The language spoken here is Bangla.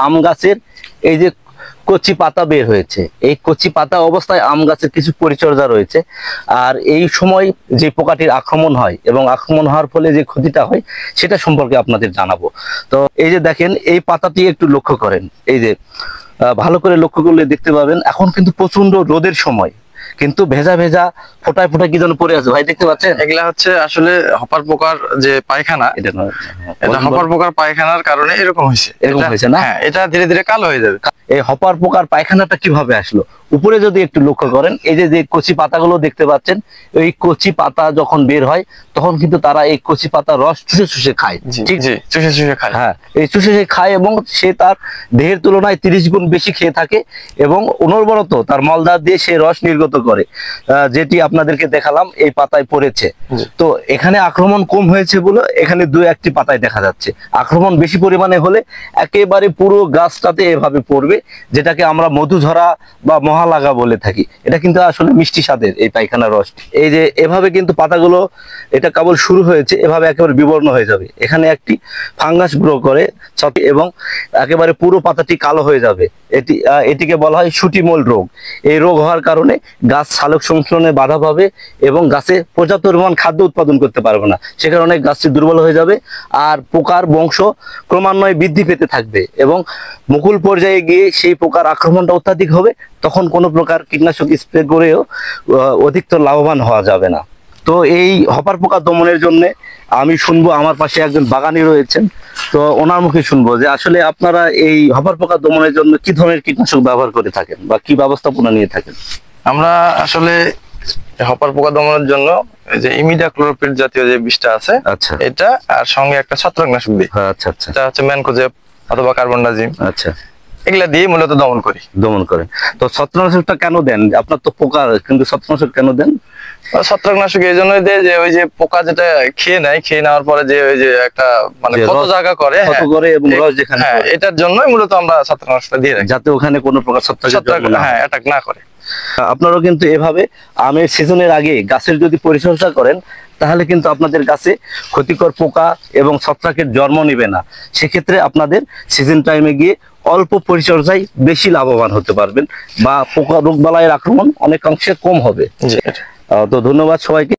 আম গাছের এই যে কচি পাতা বের হয়েছে, এই কচি পাতা অবস্থায় আম গাছের কিছু পরিচর্যা রয়েছে। আর এই সময় যে পোকাটির আক্রমণ হয় এবং আক্রমণ হওয়ার ফলে যে ক্ষতিটা হয় সেটা সম্পর্কে আপনাদের জানাবো। তো এই যে দেখেন, এই পাতাটি একটু লক্ষ্য করেন, এই যে ভালো করে লক্ষ্য করলে দেখতে পাবেন এখন কিন্তু প্রচন্ড রোদের সময়, কিন্তু ভেজা ভেজা ফোটায় ফোটায় কি যেন পড়ে আছে ভাই, দেখতে পাচ্ছেন? এগুলা হচ্ছে আসলে হপার পোকার যে পায়খানা, এটা হপার পোকার পায়খানার কারণে এরকম হয়েছে না? হ্যাঁ, এটা ধীরে ধীরে কালো হয়ে যাবে। এই হপার পোকার পায়খানাটা কিভাবে আসলো? উপরে যদি একটু লক্ষ্য করেন, এই যে কচি পাতাগুলো দেখতে পাচ্ছেন, এই কচি পাতা যখন বের হয় তখন কিন্তু তারা এই কচি পাতার রস চুষে চুষে খায়। ঠিক, চুষে চুষে খায়। হ্যাঁ, এই চুষে চুষে খায় এবং সে তার দেহের তুলনায় 30 গুণ বেশি খেয়ে থাকে এবং অনবরত তার মলদার দিয়ে সে রস নির্গত করে, যেটি আপনাদেরকে দেখালাম এই পাতায় পড়েছে। তো এখানে আক্রমণ কম হয়েছে বলে এখানে 2-1টি পাতায় দেখা যাচ্ছে। আক্রমণ বেশি পরিমাণে হলে একেবারে পুরো গাছটাতে এভাবে পড়বে, যেটাকে আমরা মধুঝরা বা মহালাগা বলে থাকি। এটা কিন্তু আসলে মিষ্টি স্বাদের এই পায়খানার রস। এই যে এভাবে কিন্তু পাতাগুলো, এটা কেবল শুরু হয়েছে, এভাবে একেবারে বিবর্ণ হয়ে যাবে। এখানে একটি ফাঙ্গাস গ্রো করে এবং একেবারে পুরো পাতাটি কালো হয়ে যাবে। এটিকে বলা হয় শুটিমোল রোগ। এই রোগ হওয়ার কারণে গাছ সালোক সংশ্লেষণে বাধা পাবে এবং গাছে পর্যাপ্ত পরিমাণ খাদ্য উৎপাদন করতে পারবে না। সে কারণে গাছটি দুর্বল হয়ে যাবে আর পোকার বংশ ক্রমান্বয়ে বৃদ্ধি পেতে থাকবে এবং মুকুল পর্যায়ে গিয়ে সেই পোকার আক্রমণটা অত্যাধিক হবে। তখন কোনো প্রকার কীটনাশক স্প্রে করেও অধিকতর লাভবান হওয়া যাবে না। তো এই হপার পোকা দমনের জন্য আমি শুনবো, আমার পাশে একজন বাগানি রয়েছেন, তো ওনার মুখে শুনবো যে আসলে আপনারা এই হপার পোকা দমনের জন্য কি ধরনের কীটনাশক ব্যবহার করে থাকেন বা কি ব্যবস্থাপনা নিয়ে থাকেন? আমরা আসলে হপার পোকা দমনের জন্য যে ইমিডাক্লোরোপিড জাতীয় যে বিষটা আছে, আচ্ছা, এটা আর সঙ্গে একটা ছত্রাকনাশক দিই। আচ্ছা আচ্ছা, এটা হচ্ছে ম্যানকোজেব অথবা কার্বনডাজিম। আচ্ছা, এগুলা দিয়ে মূলত দমন করেন। তো ছত্রাকনাশকটা কেন দেন? আপনার তো পোকা, কিন্তু ছত্রাকনাশক কেন দেন? ছত্রাকনাশক এই জন্যই দেয় যে ওই যে পোকা যেটা খেয়ে নেওয়ার পরে যে ওই যে একটা মানে কত জায়গা করে এবং রস যেখানে, এটার জন্যই মূলত আমরা ছত্রাকনাশকটা দিয়ে রাখি, যাতে ওখানে কোনো প্রকার ছত্রাক অ্যাটাক না করে। আপনারাও কিন্তু এভাবে আমের সিজনের আগে গাছের যদি পরিচর্যা করেন তাহলে কিন্তু আপনাদের গাছে ক্ষতিকর পোকা এবং ছত্রাকের জন্ম নেবে না। সেক্ষেত্রে আপনাদের সিজন টাইমে গিয়ে অল্প পরিচর্যায় বেশি লাভবান হতে পারবেন বা পোকা রোগবালাইয়ের আক্রমণ অনেকাংশে কম হবে। তো ধন্যবাদ সবাইকে।